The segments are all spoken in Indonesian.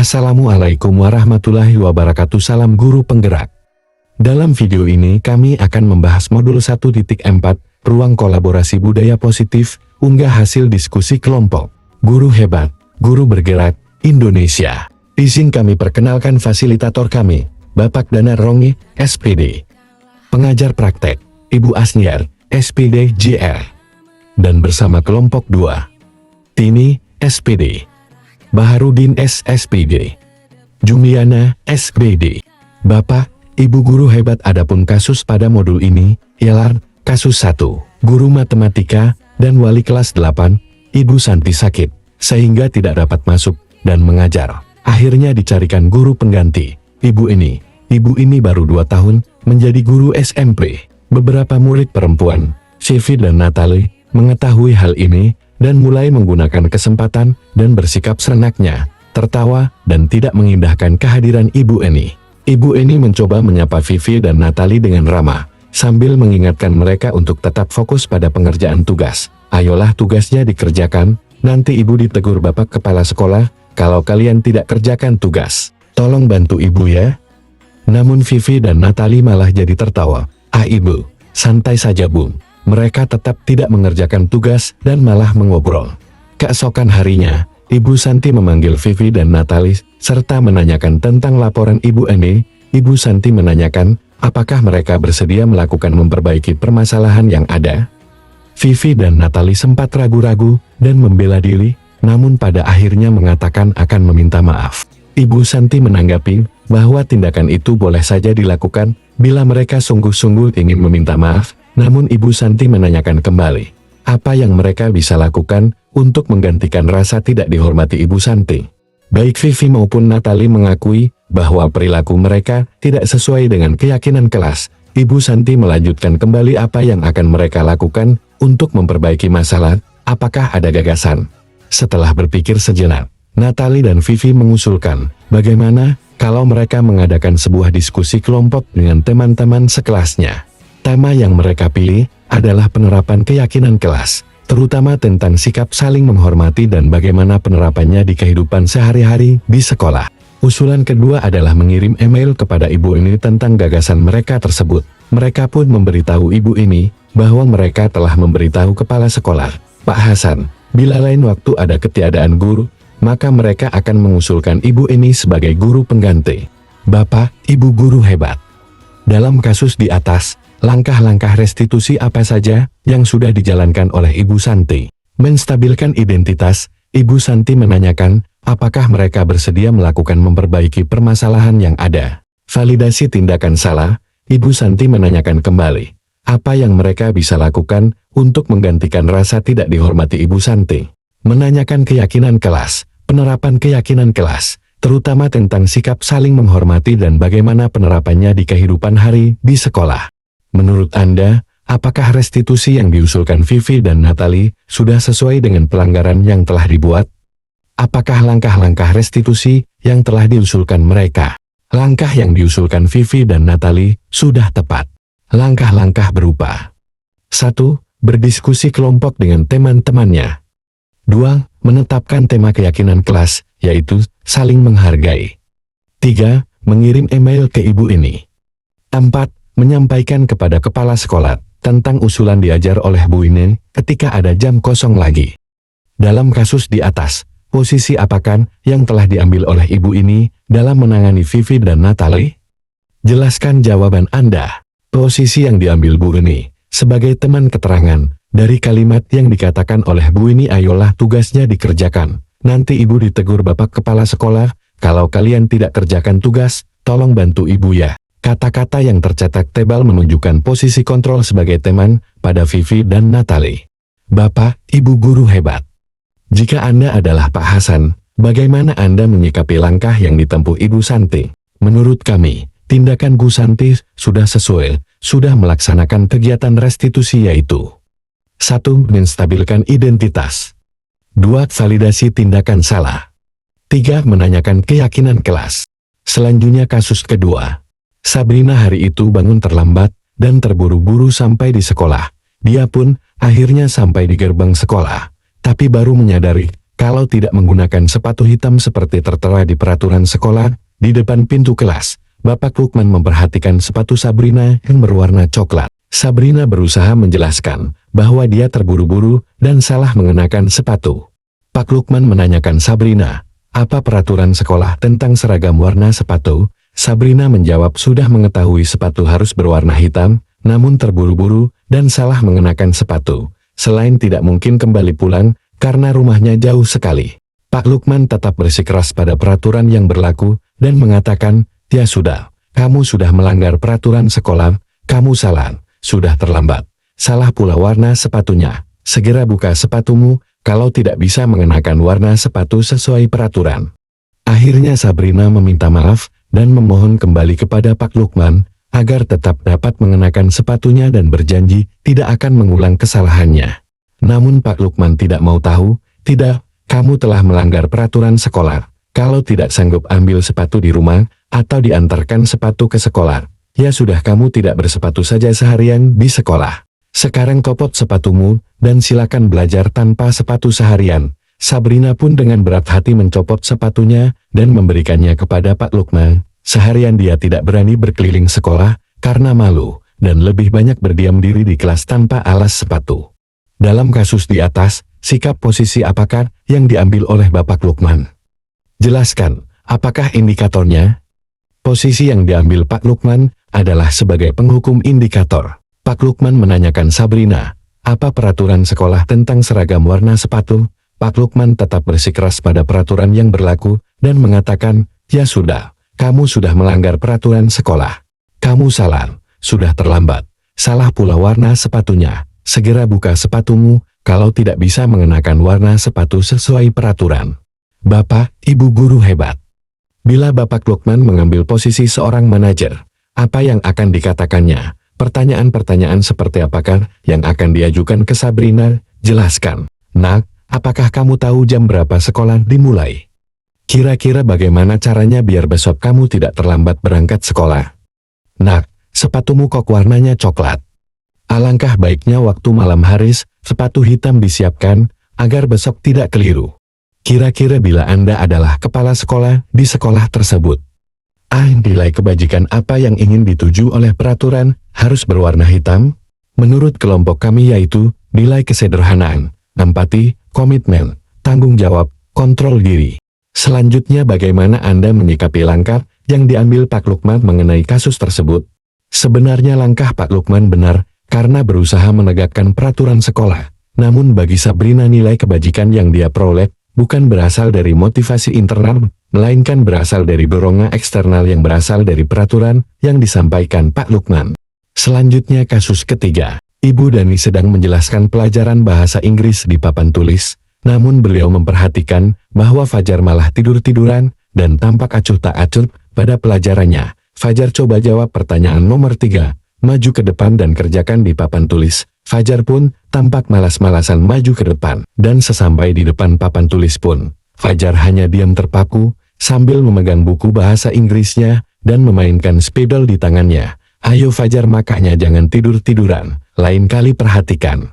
Assalamualaikum warahmatullahi wabarakatuh. Salam guru penggerak. Dalam video ini kami akan membahas modul 1.4 Ruang Kolaborasi Budaya Positif, unggah hasil diskusi kelompok. Guru hebat, guru bergerak, Indonesia. Izin kami perkenalkan fasilitator kami, Bapak Danar Rongi, SPD. Pengajar praktek, Ibu Asniar, SPD JR. Dan bersama kelompok 2, Tini, SPD. Baharudin SPD, Jumiana SPD. Bapak, Ibu guru hebat, adapun kasus pada modul ini ialah kasus 1, guru matematika dan wali kelas 8, Ibu Santi sakit sehingga tidak dapat masuk dan mengajar. Akhirnya dicarikan guru pengganti. Ibu ini baru 2 tahun menjadi guru SMP. Beberapa murid perempuan, Sivi dan Natalie, mengetahui hal ini dan mulai menggunakan kesempatan dan bersikap seenaknya, tertawa dan tidak mengindahkan kehadiran Ibu Eni. Ibu Eni mencoba menyapa Vivi dan Natalie dengan ramah, sambil mengingatkan mereka untuk tetap fokus pada pengerjaan tugas. Ayolah tugasnya dikerjakan, nanti Ibu ditegur Bapak Kepala Sekolah, kalau kalian tidak kerjakan tugas. Tolong bantu Ibu ya. Namun Vivi dan Natalie malah jadi tertawa. Ah Ibu, santai saja Bu. Mereka tetap tidak mengerjakan tugas dan malah mengobrol. Keesokan harinya, Ibu Santi memanggil Vivi dan Natalie, serta menanyakan tentang laporan Ibu Eni. Ibu Santi menanyakan, apakah mereka bersedia melakukan memperbaiki permasalahan yang ada. Vivi dan Natalie sempat ragu-ragu dan membela diri, namun pada akhirnya mengatakan akan meminta maaf. Ibu Santi menanggapi bahwa tindakan itu boleh saja dilakukan bila mereka sungguh-sungguh ingin meminta maaf. Namun Ibu Santi menanyakan kembali, apa yang mereka bisa lakukan untuk menggantikan rasa tidak dihormati Ibu Santi. Baik Vivi maupun Natalie mengakui bahwa perilaku mereka tidak sesuai dengan keyakinan kelas. Ibu Santi melanjutkan kembali apa yang akan mereka lakukan untuk memperbaiki masalah. Apakah ada gagasan? Setelah berpikir sejenak, Natalie dan Vivi mengusulkan, bagaimana kalau mereka mengadakan sebuah diskusi kelompok dengan teman-teman sekelasnya. Tema yang mereka pilih adalah penerapan keyakinan kelas, terutama tentang sikap saling menghormati dan bagaimana penerapannya di kehidupan sehari-hari di sekolah. Usulan kedua adalah mengirim email kepada Ibu ini tentang gagasan mereka tersebut. Mereka pun memberitahu Ibu ini bahwa mereka telah memberitahu kepala sekolah, Pak Hasan, bila lain waktu ada ketiadaan guru, maka mereka akan mengusulkan Ibu ini sebagai guru pengganti. Bapak, Ibu guru hebat. Dalam kasus di atas, langkah-langkah restitusi apa saja yang sudah dijalankan oleh Ibu Santi? Menstabilkan identitas, Ibu Santi menanyakan, apakah mereka bersedia melakukan memperbaiki permasalahan yang ada. Validasi tindakan salah, Ibu Santi menanyakan kembali, apa yang mereka bisa lakukan untuk menggantikan rasa tidak dihormati Ibu Santi. Menanyakan keyakinan kelas, penerapan keyakinan kelas, terutama tentang sikap saling menghormati dan bagaimana penerapannya di kehidupan hari di sekolah. Menurut Anda, apakah restitusi yang diusulkan Vivi dan Natalie sudah sesuai dengan pelanggaran yang telah dibuat? Apakah langkah-langkah restitusi yang telah diusulkan mereka, langkah yang diusulkan Vivi dan Natalie, sudah tepat? Langkah-langkah berupa 1. Berdiskusi kelompok dengan teman-temannya. 2. Menetapkan tema keyakinan kelas, yaitu saling menghargai. 3. Mengirim email ke Ibu ini. 4. Menyampaikan kepada kepala sekolah tentang usulan diajar oleh Bu Ine ketika ada jam kosong lagi. Dalam kasus di atas, posisi apakah yang telah diambil oleh Ibu ini dalam menangani Vivi dan Natalie? Jelaskan jawaban Anda. Posisi yang diambil Bu Ine sebagai teman keterangan dari kalimat yang dikatakan oleh Bu Ine, ayolah tugasnya dikerjakan. Nanti Ibu ditegur Bapak Kepala Sekolah, kalau kalian tidak kerjakan tugas, tolong bantu Ibu ya. Kata-kata yang tercetak tebal menunjukkan posisi kontrol sebagai teman pada Vivi dan Natalie. Bapak, Ibu guru hebat. Jika Anda adalah Pak Hasan, bagaimana Anda menyikapi langkah yang ditempuh Ibu Santi? Menurut kami, tindakan Bu Santi sudah sesuai, sudah melaksanakan kegiatan restitusi yaitu 1. Menstabilkan identitas. 2. Validasi tindakan salah. 3. Menanyakan keyakinan kelas. Selanjutnya kasus kedua. Sabrina hari itu bangun terlambat dan terburu-buru sampai di sekolah. Dia pun akhirnya sampai di gerbang sekolah, tapi baru menyadari kalau tidak menggunakan sepatu hitam seperti tertera di peraturan sekolah. Di depan pintu kelas, Bapak Lukman memperhatikan sepatu Sabrina yang berwarna coklat. Sabrina berusaha menjelaskan bahwa dia terburu-buru dan salah mengenakan sepatu. Pak Lukman menanyakan Sabrina, apa peraturan sekolah tentang seragam warna sepatu? Sabrina menjawab sudah mengetahui sepatu harus berwarna hitam, namun terburu-buru dan salah mengenakan sepatu. Selain tidak mungkin kembali pulang karena rumahnya jauh sekali. Pak Lukman tetap bersikeras pada peraturan yang berlaku dan mengatakan, ya sudah, kamu sudah melanggar peraturan sekolah, kamu salah, sudah terlambat. Salah pula warna sepatunya. Segera buka sepatumu, kalau tidak bisa mengenakan warna sepatu sesuai peraturan. Akhirnya Sabrina meminta maaf dan memohon kembali kepada Pak Lukman agar tetap dapat mengenakan sepatunya dan berjanji tidak akan mengulang kesalahannya. Namun Pak Lukman tidak mau tahu. Tidak, kamu telah melanggar peraturan sekolah. Kalau tidak sanggup ambil sepatu di rumah atau diantarkan sepatu ke sekolah, ya sudah kamu tidak bersepatu saja seharian di sekolah. Sekarang copot sepatumu dan silakan belajar tanpa sepatu seharian. Sabrina pun dengan berat hati mencopot sepatunya dan memberikannya kepada Pak Lukman. Seharian dia tidak berani berkeliling sekolah karena malu dan lebih banyak berdiam diri di kelas tanpa alas sepatu. Dalam kasus di atas, sikap posisi apakah yang diambil oleh Bapak Lukman? Jelaskan, apakah indikatornya? Posisi yang diambil Pak Lukman adalah sebagai penghukum indikator. Pak Lukman menanyakan Sabrina, apa peraturan sekolah tentang seragam warna sepatu? Pak Lukman tetap bersikeras pada peraturan yang berlaku dan mengatakan, ya sudah, kamu sudah melanggar peraturan sekolah. Kamu salah, sudah terlambat. Salah pula warna sepatunya. Segera buka sepatumu, kalau tidak bisa mengenakan warna sepatu sesuai peraturan. Bapak, Ibu guru hebat. Bila Bapak Lukman mengambil posisi seorang manajer, apa yang akan dikatakannya? Pertanyaan-pertanyaan seperti apakah yang akan diajukan ke Sabrina? Jelaskan. Nak, apakah kamu tahu jam berapa sekolah dimulai? Kira-kira bagaimana caranya biar besok kamu tidak terlambat berangkat sekolah? Nak, sepatumu kok warnanya coklat. Alangkah baiknya waktu malam hari sepatu hitam disiapkan agar besok tidak keliru. Kira-kira bila Anda adalah kepala sekolah di sekolah tersebut, nilai kebajikan apa yang ingin dituju oleh peraturan harus berwarna hitam? Menurut kelompok kami yaitu nilai kesederhanaan, empati, komitmen, tanggung jawab, kontrol diri. Selanjutnya bagaimana Anda menyikapi langkah yang diambil Pak Lukman mengenai kasus tersebut? Sebenarnya langkah Pak Lukman benar karena berusaha menegakkan peraturan sekolah. Namun bagi Sabrina nilai kebajikan yang dia peroleh bukan berasal dari motivasi internal, melainkan berasal dari dorongan eksternal yang berasal dari peraturan yang disampaikan Pak Lukman. Selanjutnya kasus ketiga. Ibu Dani sedang menjelaskan pelajaran bahasa Inggris di papan tulis. Namun beliau memperhatikan bahwa Fajar malah tidur-tiduran dan tampak acuh tak acuh pada pelajarannya. Fajar coba jawab pertanyaan nomor 3, maju ke depan dan kerjakan di papan tulis. Fajar pun tampak malas-malasan maju ke depan, dan sesampai di depan papan tulis pun, Fajar hanya diam terpaku, sambil memegang buku bahasa Inggrisnya, dan memainkan spidol di tangannya. Ayo Fajar, makanya jangan tidur-tiduran, lain kali perhatikan.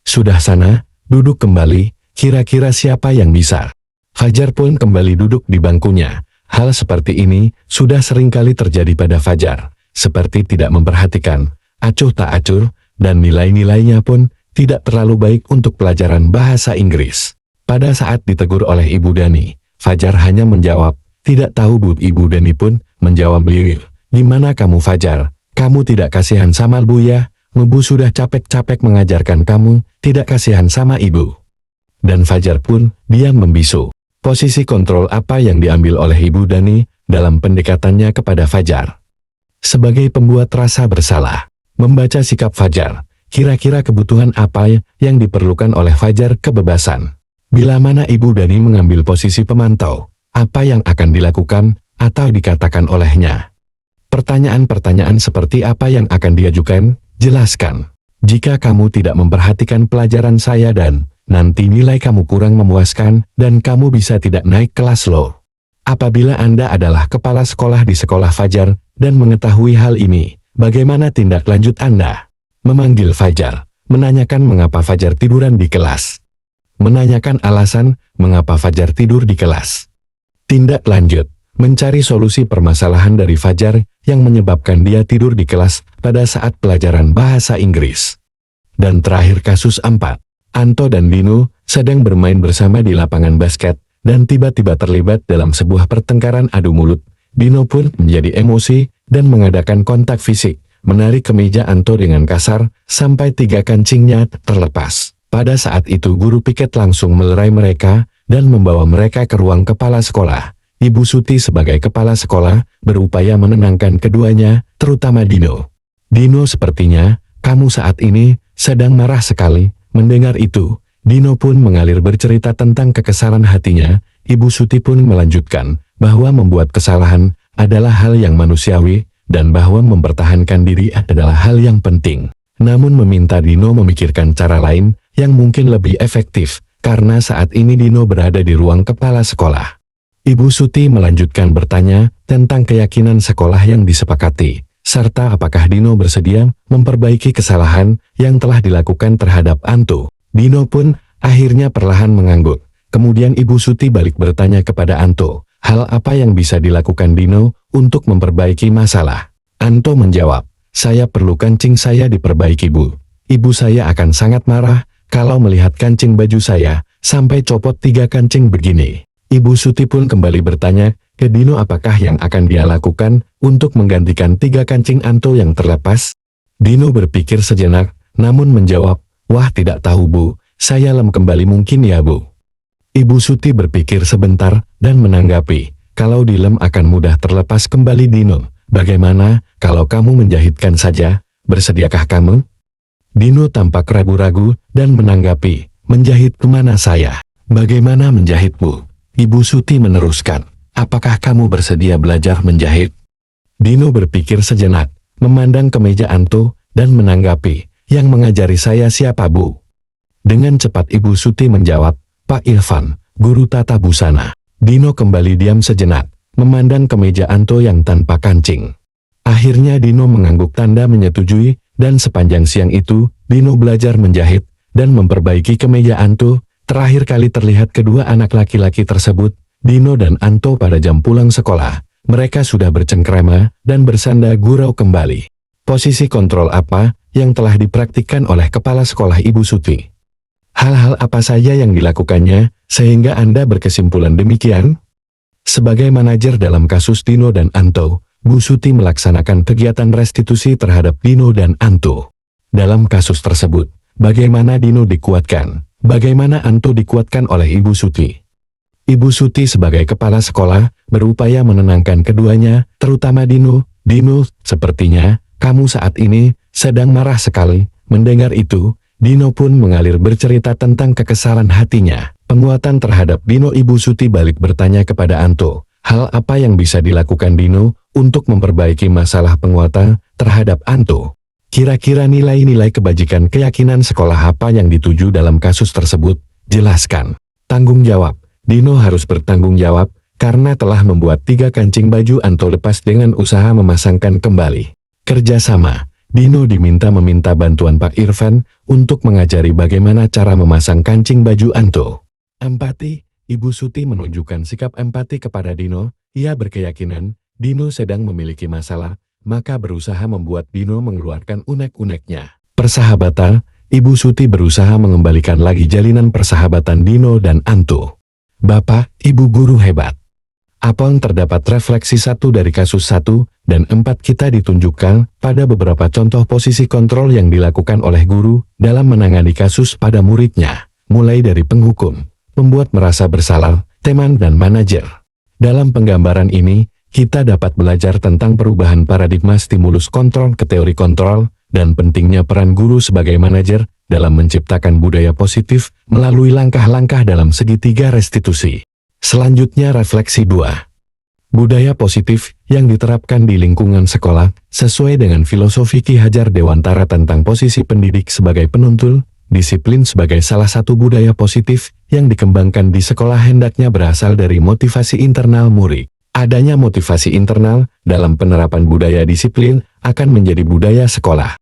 Sudah sana, duduk kembali. Kira-kira siapa yang bisa? Fajar pun kembali duduk di bangkunya. Hal seperti ini sudah sering kali terjadi pada Fajar. Seperti tidak memperhatikan, acuh tak acuh, dan nilai-nilainya pun tidak terlalu baik untuk pelajaran bahasa Inggris. Pada saat ditegur oleh Ibu Dani, Fajar hanya menjawab, tidak tahu Bu. Ibu Dani pun menjawab liur, gimana kamu Fajar? Kamu tidak kasihan sama Bu ya? Bu sudah capek-capek mengajarkan kamu, tidak kasihan sama Ibu. Dan Fajar pun diam membisu. Posisi kontrol apa yang diambil oleh Ibu Dani dalam pendekatannya kepada Fajar? Sebagai pembuat rasa bersalah, membaca sikap Fajar, kira-kira kebutuhan apa yang diperlukan oleh Fajar kebebasan. Bila mana Ibu Dani mengambil posisi pemantau, apa yang akan dilakukan atau dikatakan olehnya? Pertanyaan-pertanyaan seperti apa yang akan diajukan? Jelaskan. Jika kamu tidak memperhatikan pelajaran saya dan nanti nilai kamu kurang memuaskan dan kamu bisa tidak naik kelas loh. Apabila Anda adalah kepala sekolah di sekolah Fajar dan mengetahui hal ini, bagaimana tindak lanjut Anda? Memanggil Fajar, menanyakan mengapa Fajar tiduran di kelas. Menanyakan alasan mengapa Fajar tidur di kelas. Tindak lanjut, mencari solusi permasalahan dari Fajar yang menyebabkan dia tidur di kelas pada saat pelajaran bahasa Inggris. Dan terakhir kasus 4. Anto dan Dino sedang bermain bersama di lapangan basket dan tiba-tiba terlibat dalam sebuah pertengkaran adu mulut. Dino pun menjadi emosi dan mengadakan kontak fisik, menarik kemeja Anto dengan kasar sampai 3 kancingnya terlepas. Pada saat itu guru piket langsung melerai mereka dan membawa mereka ke ruang kepala sekolah. Ibu Suti sebagai kepala sekolah berupaya menenangkan keduanya, terutama Dino. Dino, sepertinya kamu saat ini sedang marah sekali. Mendengar itu, Dino pun mengalir bercerita tentang kekesalan hatinya. Ibu Suti pun melanjutkan bahwa membuat kesalahan adalah hal yang manusiawi dan bahwa mempertahankan diri adalah hal yang penting. Namun meminta Dino memikirkan cara lain yang mungkin lebih efektif, karena saat ini Dino berada di ruang kepala sekolah. Ibu Suti melanjutkan bertanya tentang keyakinan sekolah yang disepakati, serta apakah Dino bersedia memperbaiki kesalahan yang telah dilakukan terhadap Anto. Dino pun akhirnya perlahan mengangguk. Kemudian Ibu Suti balik bertanya kepada Anto, hal apa yang bisa dilakukan Dino untuk memperbaiki masalah. Anto menjawab, saya perlu kancing saya diperbaiki Bu. Ibu saya akan sangat marah kalau melihat kancing baju saya sampai copot 3 kancing begini. Ibu Suti pun kembali bertanya ke Dino apakah yang akan dia lakukan untuk menggantikan 3 kancing Anto yang terlepas. Dino berpikir sejenak, namun menjawab, wah tidak tahu Bu, saya lem kembali mungkin ya Bu. Ibu Suti berpikir sebentar dan menanggapi, kalau dilem akan mudah terlepas kembali Dino. Bagaimana kalau kamu menjahitkan saja, bersediakah kamu? Dino tampak ragu-ragu dan menanggapi, menjahit kemana saya? Bagaimana menjahit Bu? Ibu Suti meneruskan, apakah kamu bersedia belajar menjahit? Dino berpikir sejenak, memandang ke meja Anto dan menanggapi, yang mengajari saya siapa Bu? Dengan cepat Ibu Suti menjawab, Pak Irfan, guru tata busana. Dino kembali diam sejenak, memandang ke meja Anto yang tanpa kancing. Akhirnya Dino mengangguk tanda menyetujui, dan sepanjang siang itu, Dino belajar menjahit dan memperbaiki kemeja Anto. Terakhir kali terlihat kedua anak laki-laki tersebut, Dino dan Anto pada jam pulang sekolah. Mereka sudah bercengkrama dan bersanda gurau kembali. Posisi kontrol apa yang telah dipraktikkan oleh kepala sekolah Ibu Suti? Hal-hal apa saja yang dilakukannya sehingga Anda berkesimpulan demikian? Sebagai manajer dalam kasus Dino dan Anto, Bu Suti melaksanakan kegiatan restitusi terhadap Dino dan Anto. Dalam kasus tersebut, bagaimana Dino dikuatkan? Bagaimana Anto dikuatkan oleh Ibu Suti? Ibu Suti sebagai kepala sekolah berupaya menenangkan keduanya, terutama Dino. Dino, sepertinya kamu saat ini sedang marah sekali. Mendengar itu, Dino pun mengalir bercerita tentang kekesalan hatinya. Penguatan terhadap Dino. Ibu Suti balik bertanya kepada Anto, hal apa yang bisa dilakukan Dino untuk memperbaiki masalah penguatan terhadap Anto? Kira-kira nilai-nilai kebajikan keyakinan sekolah apa yang dituju dalam kasus tersebut? Jelaskan. Tanggung jawab. Dino harus bertanggung jawab karena telah membuat 3 kancing baju Anto lepas dengan usaha memasangkan kembali. Kerjasama. Dino meminta bantuan Pak Irfan untuk mengajari bagaimana cara memasang kancing baju Anto. Empati. Ibu Suti menunjukkan sikap empati kepada Dino. Ia berkeyakinan Dino sedang memiliki masalah, maka berusaha membuat Dino mengeluarkan unek-uneknya. Persahabatan. Ibu Suti berusaha mengembalikan lagi jalinan persahabatan Dino dan Anto. Bapak, Ibu guru hebat. Apakah terdapat refleksi 1 dari kasus 1 dan 4 kita ditunjukkan pada beberapa contoh posisi kontrol yang dilakukan oleh guru dalam menangani kasus pada muridnya, mulai dari penghukum, membuat merasa bersalah, teman dan manajer. Dalam penggambaran ini, kita dapat belajar tentang perubahan paradigma stimulus kontrol ke teori kontrol, dan pentingnya peran guru sebagai manajer dalam menciptakan budaya positif melalui langkah-langkah dalam segitiga restitusi. Selanjutnya refleksi 2. Budaya positif yang diterapkan di lingkungan sekolah sesuai dengan filosofi Ki Hajar Dewantara tentang posisi pendidik sebagai penuntun, disiplin sebagai salah satu budaya positif yang dikembangkan di sekolah hendaknya berasal dari motivasi internal murid. Adanya motivasi internal dalam penerapan budaya disiplin akan menjadi budaya sekolah.